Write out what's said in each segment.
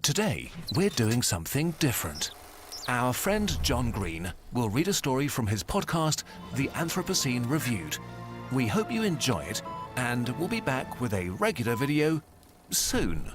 Today, we're doing something different. Our friend John Green will read a story from his podcast, The Anthropocene Reviewed. We hope you enjoy it, and we'll be back with a regular video soon.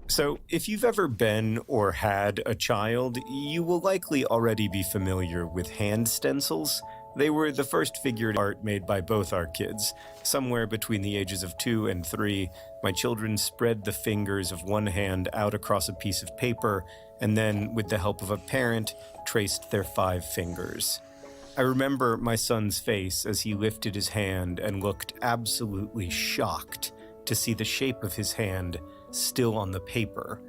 So, if you've ever been or had a child, you will likely already be familiar with hand stencils. They were the first figured art made by both our kids. Somewhere between the ages of 2 and 3, my children spread the fingers of one hand out across a piece of paper, and then, with the help of a parent, traced their 5 fingers. I remember my son's face as he lifted his hand and looked absolutely shocked to see the shape of his hand still on the paper,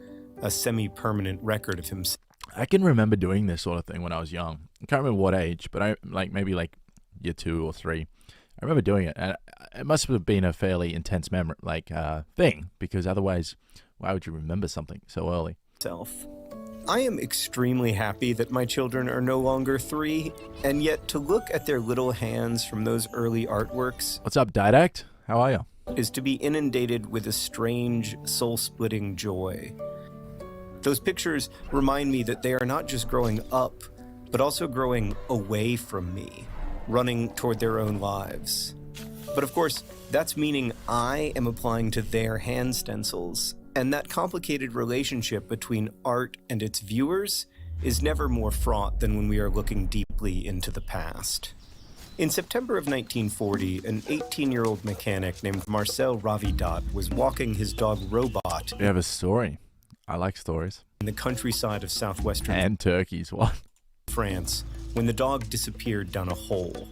a semi-permanent record of himself. I can remember doing this sort of thing when I was young. I can't remember what age, but maybe year 2 or 3. I remember doing it, and it must have been a fairly intense memory, thing, because otherwise, why would you remember something so early? I am extremely happy that my children are no longer 3, and yet to look at their little hands from those early artworks. What's up, Didact? How are you? Is to be inundated with a strange, soul-splitting joy. Those pictures remind me that they are not just growing up, but also growing away from me, running toward their own lives. But of course, that's meaning I am applying to their hand stencils, and that complicated relationship between art and its viewers is never more fraught than when we are looking deeply into the past. In September of 1940, an 18-year-old mechanic named Marcel Ravidat was walking his dog Robot. We have a story. I like stories. In the countryside of southwestern and turkeys, what? France, when the dog disappeared down a hole.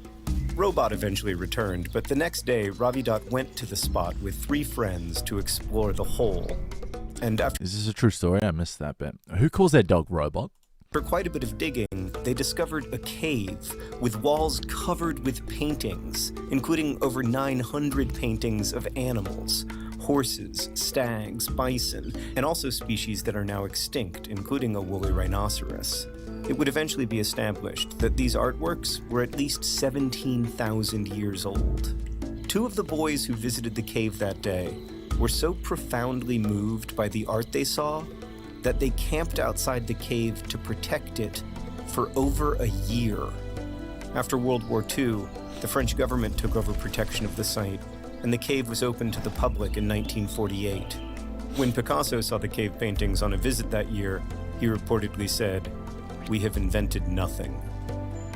Robot eventually returned, but the next day, Ravidat went to the spot with 3 friends to explore the hole. And after Is this a true story? I missed that bit. Who calls their dog Robot? For quite a bit of digging, they discovered a cave with walls covered with paintings, including over 900 paintings of animals, horses, stags, bison, and also species that are now extinct, including a woolly rhinoceros. It would eventually be established that these artworks were at least 17,000 years old. 2 of the boys who visited the cave that day were so profoundly moved by the art they saw that they camped outside the cave to protect it for over a year. After World War II, the French government took over protection of the site, and the cave was opened to the public in 1948. When Picasso saw the cave paintings on a visit that year, he reportedly said, "We have invented nothing."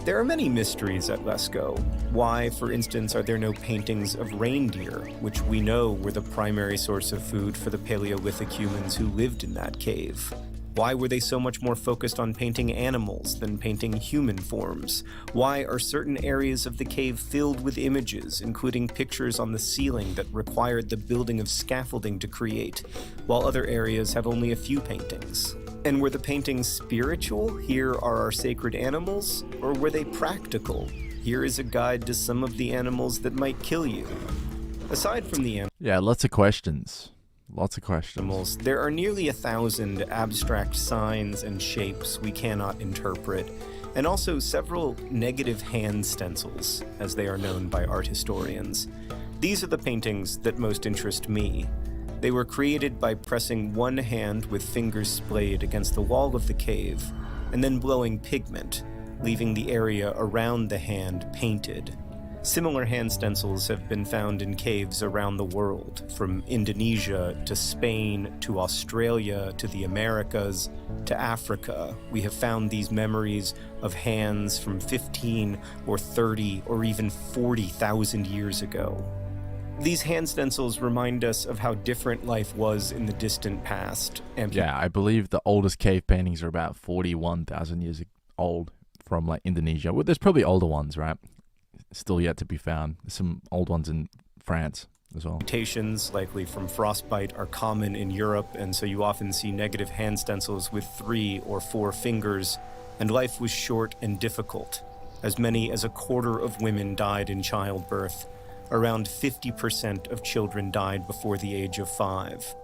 There are many mysteries at Lascaux. Why, for instance, are there no paintings of reindeer, which we know were the primary source of food for the Paleolithic humans who lived in that cave? Why were they so much more focused on painting animals than painting human forms? Why are certain areas of the cave filled with images, including pictures on the ceiling that required the building of scaffolding to create, while other areas have only a few paintings? And were the paintings spiritual? Here are our sacred animals? Or were they practical? Here is a guide to some of the animals that might kill you. Aside from the Yeah, lots of questions. Lots of questions. animals, there are nearly 1,000 abstract signs and shapes we cannot interpret, and also several negative hand stencils, as they are known by art historians. These are the paintings that most interest me. They were created by pressing one hand with fingers splayed against the wall of the cave, and then blowing pigment, leaving the area around the hand painted. Similar hand stencils have been found in caves around the world, from Indonesia to Spain to Australia to the Americas to Africa. We have found these memories of hands from 15 or 30 or even 40,000 years ago. These hand stencils remind us of how different life was in the distant past. Yeah, I believe the oldest cave paintings are about 41,000 years old from Indonesia. Well, there's probably older ones, right? Still yet to be found. There's some old ones in France as well. Mutations, likely from frostbite, are common in Europe, and so you often see negative hand stencils with 3 or 4 fingers, and life was short and difficult. As many as 1/4 of women died in childbirth. Around 50% of children died before the age of 5.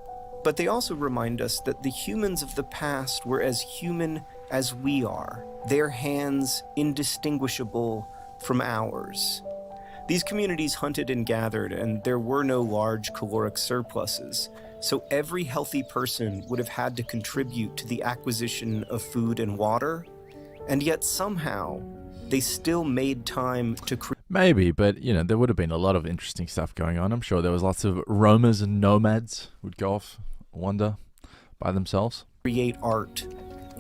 But they also remind us that the humans of the past were as human as we are, their hands indistinguishable from ours. These communities hunted and gathered, and there were no large caloric surpluses. So every healthy person would have had to contribute to the acquisition of food and water, and yet somehow they still made time to Maybe, but there would have been a lot of interesting stuff going on. I'm sure there was lots of roamers and nomads who'd go off wander by themselves. create art,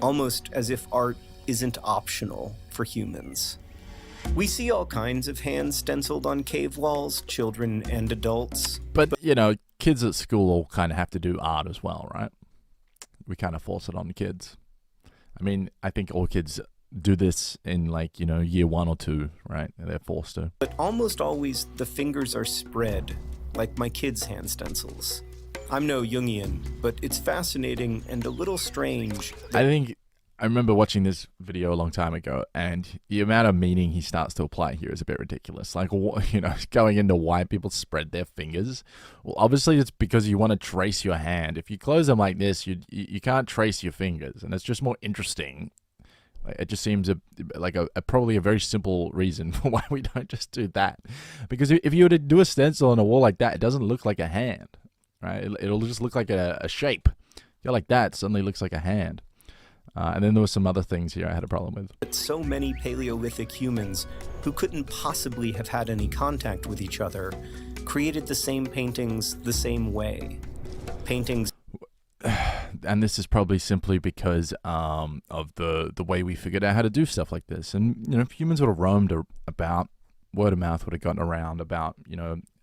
almost as if art isn't optional for humans. We see all kinds of hands stenciled on cave walls, children and adults. But kids at school all kind of have to do art as well, right? We kind of force it on the kids. I mean, I think all kids do this in year 1 or 2, right? They're forced to. But almost always the fingers are spread, like my kids' hand stencils. I'm no Jungian, but it's fascinating and a little strange. I remember watching this video a long time ago, and the amount of meaning he starts to apply here is a bit ridiculous. Going into why people spread their fingers. Well, obviously it's because you want to trace your hand. If you close them like this, you can't trace your fingers, and it's just more interesting. It just seems probably a very simple reason for why we don't just do that. Because if you were to do a stencil on a wall like that, it doesn't look like a hand, right? It'll just look like a shape. Go like that, it suddenly looks like a hand. And then there were some other things here I had a problem with. But so many Paleolithic humans who couldn't possibly have had any contact with each other created the same paintings the same way. Paintings. And this is probably simply because of the way we figured out how to do stuff like this. And if humans would have roamed about, word of mouth would have gotten around about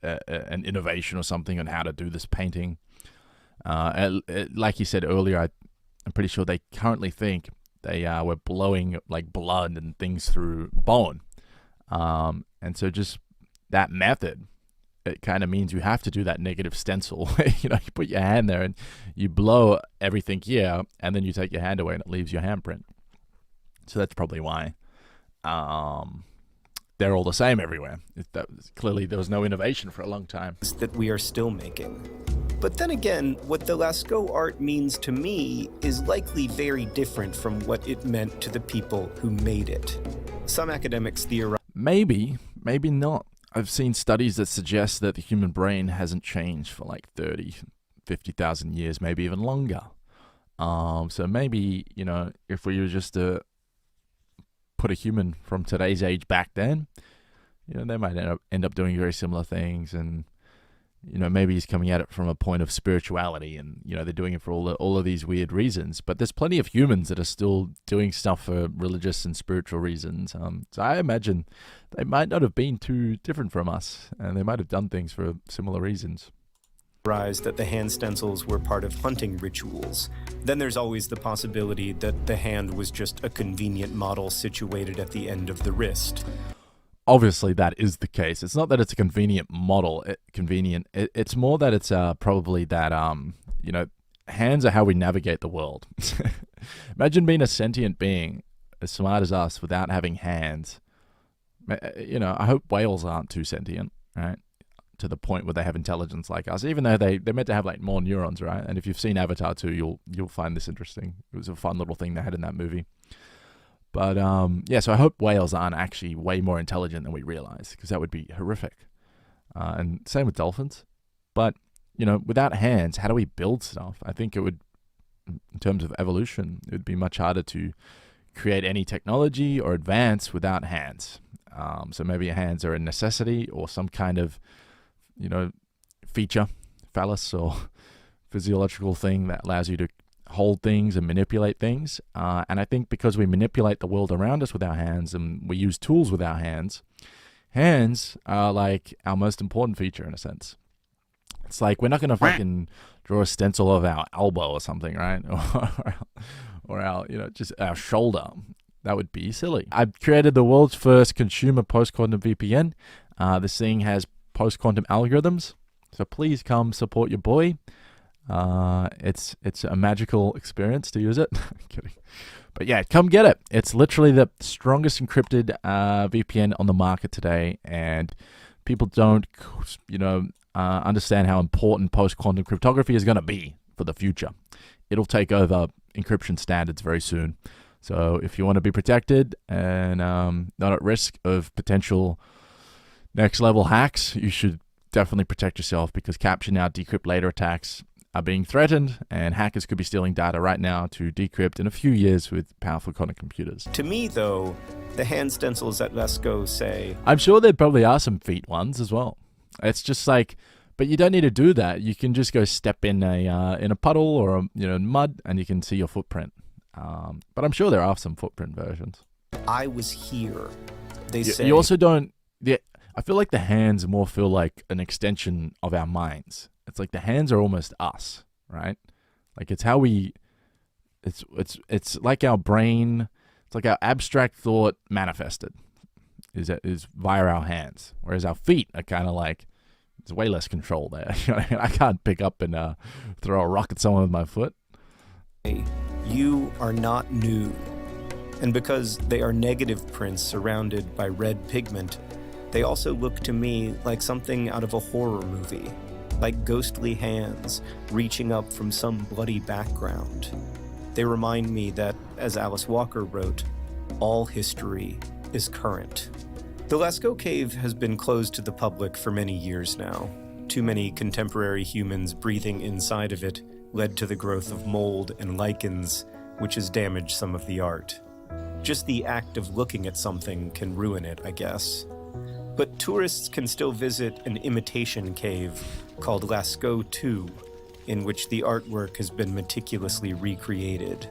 an innovation or something on how to do this painting. Like you said earlier, I'm pretty sure they currently think they were blowing blood and things through bone. And so just that method, it kind of means you have to do that negative stencil. You put your hand there and you blow everything here, and then you take your hand away and it leaves your handprint. So that's probably why they're all the same everywhere. Clearly there was no innovation for a long time. That we are still making. But then again, what the Lascaux art means to me is likely very different from what it meant to the people who made it. Some academics theorize. Maybe not. I've seen studies that suggest that the human brain hasn't changed for 30, 50,000 years, maybe even longer. So maybe, if we were just to put a human from today's age back then, they might end up doing very similar things. And, maybe he's coming at it from a point of spirituality, and, they're doing it for all of these weird reasons. But there's plenty of humans that are still doing stuff for religious and spiritual reasons. So I imagine they might not have been too different from us, and they might have done things for similar reasons. That the hand stencils were part of hunting rituals. Then there's always the possibility that the hand was just a convenient model situated at the end of the wrist. Obviously, that is the case. It's not that it's a convenient model. It's more that it's probably that hands are how we navigate the world. Imagine being a sentient being as smart as us without having hands. I hope whales aren't too sentient, right? To the point where they have intelligence like us, even though they're meant to have more neurons, right? And if you've seen Avatar 2, you'll find this interesting. It was a fun little thing they had in that movie. But so I hope whales aren't actually way more intelligent than we realize, because that would be horrific. And same with dolphins. But without hands, how do we build stuff? I think it would, in terms of evolution, it would be much harder to create any technology or advance without hands. So maybe hands are a necessity or some kind of feature, phallus or physiological thing that allows you to hold things and manipulate things. And I think because we manipulate the world around us with our hands and we use tools with our hands, hands are our most important feature in a sense. It's we're not going to fucking draw a stencil of our elbow or something, right? or our, just our shoulder. That would be silly. I've created the world's first consumer post-quantum VPN. This thing has post-quantum algorithms, so please come support your boy. It's a magical experience to use it. I'm kidding. But yeah, come get it. It's literally the strongest encrypted VPN on the market today, and people don't understand how important post-quantum cryptography is going to be for the future. It'll take over encryption standards very soon. So if you want to be protected and not at risk of potential next level hacks, you should definitely protect yourself, because capture now, decrypt later attacks are being threatened, and hackers could be stealing data right now to decrypt in a few years with powerful quantum computers. To me, though, the hand stencils at Lascaux say, I'm sure there probably are some feet ones as well. It's just like, but you don't need to do that. You can just go step in a puddle or mud, and you can see your footprint. But I'm sure there are some footprint versions. I was here. They say. You also don't. Yeah, I feel like the hands more feel like an extension of our minds. It's like the hands are almost us, right? Like it's how we. It's like our brain. It's like our abstract thought manifested. Is via our hands, whereas our feet are kind of like. There's way less control there. I can't pick up and throw a rock at someone with my foot. You are not new. And because they are negative prints surrounded by red pigment, they also look to me like something out of a horror movie, like ghostly hands reaching up from some bloody background. They remind me that, as Alice Walker wrote, all history is current. The Lascaux cave has been closed to the public for many years now. Too many contemporary humans breathing inside of it led to the growth of mold and lichens, which has damaged some of the art. Just the act of looking at something can ruin it, I guess. But tourists can still visit an imitation cave called Lascaux 2, in which the artwork has been meticulously recreated.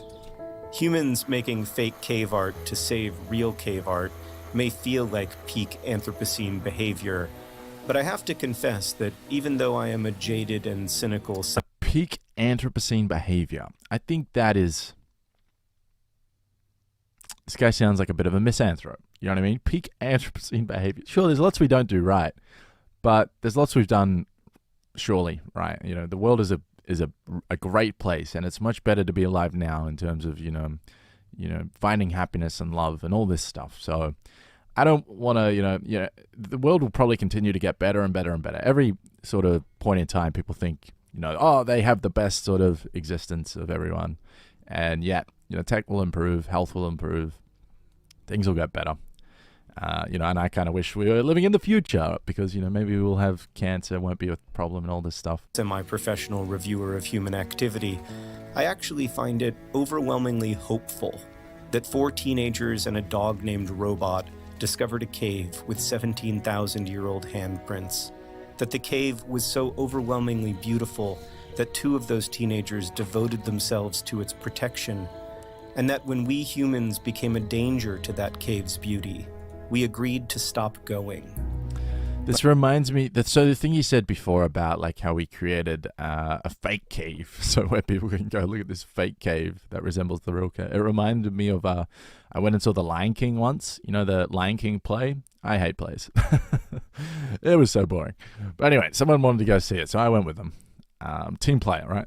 Humans making fake cave art to save real cave art may feel like peak Anthropocene behavior, but I have to confess that even though I am a jaded and cynical... Peak Anthropocene behavior. I think that is... This guy sounds like a bit of a misanthrope. You know what I mean? Peak Anthropocene behavior. Sure, there's lots we don't do right, but there's lots we've done surely right. The world is a great place, and it's much better to be alive now in terms of, finding happiness and love and all this stuff. So I don't want to, the world will probably continue to get better and better and better. Every sort of point in time, people think, they have the best sort of existence of everyone. And yet, tech will improve, health will improve, things will get better. And I kind of wish we were living in the future because, maybe we'll have cancer, won't be a problem and all this stuff. Semi-professional reviewer of human activity, I actually find it overwhelmingly hopeful that 4 teenagers and a dog named Robot discovered a cave with 17,000-year-old handprints, that the cave was so overwhelmingly beautiful that 2 of those teenagers devoted themselves to its protection, and that when we humans became a danger to that cave's beauty, we agreed to stop going. This reminds me that the thing you said before about like how we created a fake cave, so where people can go look at this fake cave that resembles the real cave. It reminded me of I went and saw The Lion King once. The Lion King play. I hate plays. It was so boring. But anyway, someone wanted to go see it, so I went with them. Team player, right?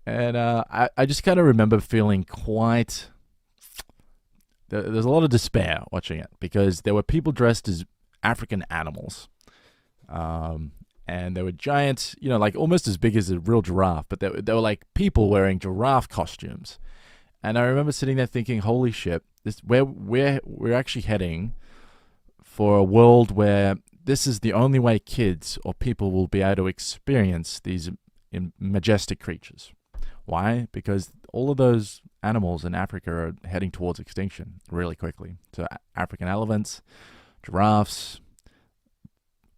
And I just kind of remember feeling quite... There's a lot of despair watching it because there were people dressed as African animals. And they were giant, like almost as big as a real giraffe, but they were like people wearing giraffe costumes. And I remember sitting there thinking, holy shit, we're actually heading for a world where this is the only way kids or people will be able to experience these majestic creatures. Why? Because all of those animals in Africa are heading towards extinction really quickly. So African elephants, giraffes,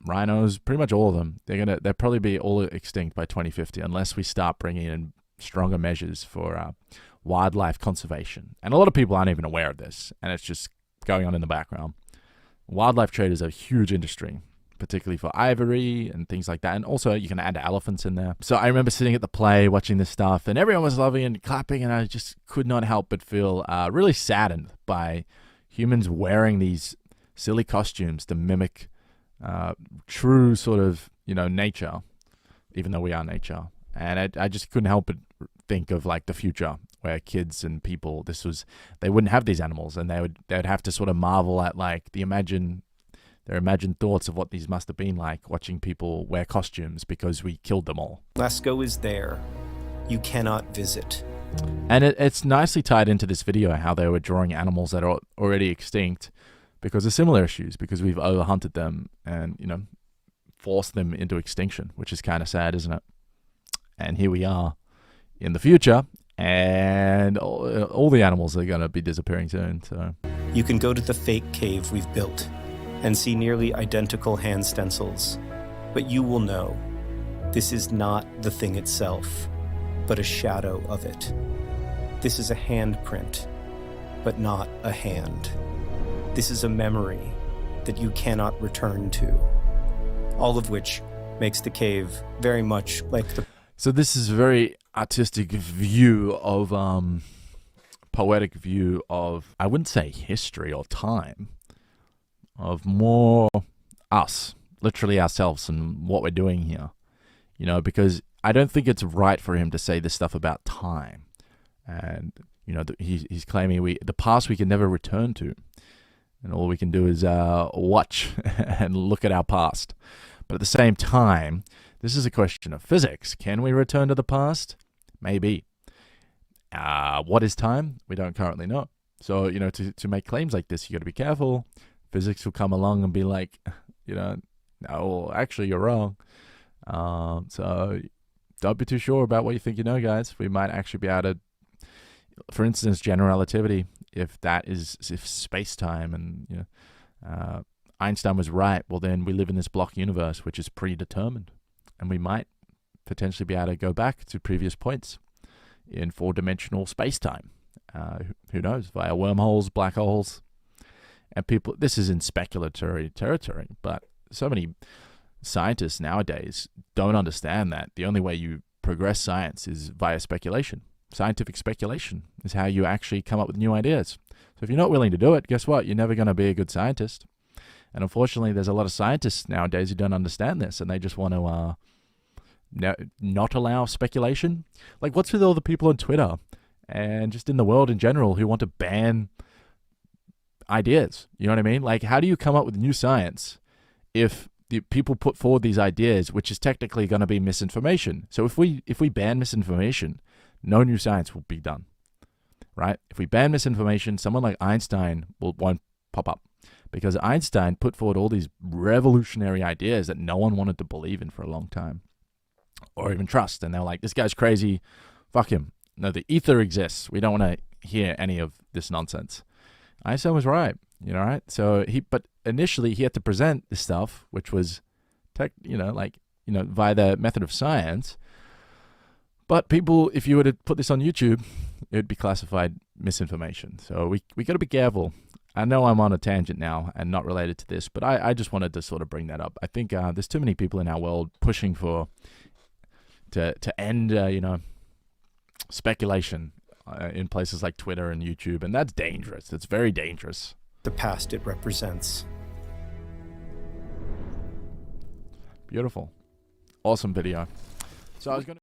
rhinos, pretty much all of them, they'll probably be all extinct by 2050 unless we start bringing in stronger measures for wildlife conservation. And a lot of people aren't even aware of this, and it's just going on in the background. Wildlife trade is a huge industry, particularly for ivory and things like that. And also you can add elephants in there. So I remember sitting at the play watching this stuff, and everyone was loving and clapping, and I just could not help but feel really saddened by humans wearing these silly costumes to mimic true sort of, nature, even though we are nature. And I just couldn't help but think of like the future where kids and people, they wouldn't have these animals, and they would have to sort of marvel at like their imagined thoughts of what these must have been like, watching people wear costumes because we killed them all. Lascaux is there. You cannot visit. And it's nicely tied into this video how they were drawing animals that are already extinct because of similar issues, because we've overhunted them and, forced them into extinction, which is kind of sad, isn't it? And here we are in the future, and all the animals are going to be disappearing soon. So You can go to the fake cave we've built and see nearly identical hand stencils, but you will know this is not the thing itself, but a shadow of it. This is a handprint, but not a hand. This is a memory that you cannot return to. All of which makes the cave very much like the... So this is a very artistic view of, poetic view of, I wouldn't say history or time, of more us, literally ourselves and what we're doing here. You know, because I don't think it's right for him to say this stuff about time. And, you know, he's claiming the past we can never return to. And all we can do is watch and look at our past. But at the same time, this is a question of physics. Can we return to the past? Maybe. What is time? We don't currently know. So, you know, to make claims like this, you got to be careful. Physics will come along and be like, you know, no, actually, you're wrong. So don't be too sure about what you think you know, guys. We might actually be able to, for instance, general relativity, if space-time and, you know, Einstein was right, well, then we live in this block universe, which is predetermined. And we might potentially be able to go back to previous points in four-dimensional space-time. Who knows? Via wormholes, black holes. And people, this is in speculatory territory, but so many scientists nowadays don't understand that. The only way you progress science is via speculation. Scientific speculation is how you actually come up with new ideas. So if you're not willing to do it, guess what? You're never going to be a good scientist. And unfortunately, there's a lot of scientists nowadays who don't understand this, and they just want to not allow speculation. Like, what's with all the people on Twitter and just in the world in general who want to ban ideas? You know what I mean? Like, how do you come up with new science if the people put forward these ideas, which is technically going to be misinformation? So if we ban misinformation, no new science will be done, right? If we ban misinformation, someone like Einstein won't pop up, because Einstein put forward all these revolutionary ideas that no one wanted to believe in for a long time or even trust. And they're like, this guy's crazy, fuck him. No, the ether exists. We don't want to hear any of this nonsense. Einstein was right, you know, right? So but initially he had to present this stuff, which was, via the method of science. But people, if you were to put this on YouTube, it would be classified misinformation. So we got to be careful. I know I'm on a tangent now and not related to this, but I just wanted to sort of bring that up. I think there's too many people in our world pushing to end, speculation in places like Twitter and YouTube, and that's dangerous. It's very dangerous. The past it represents. Beautiful. Awesome video. So I was going to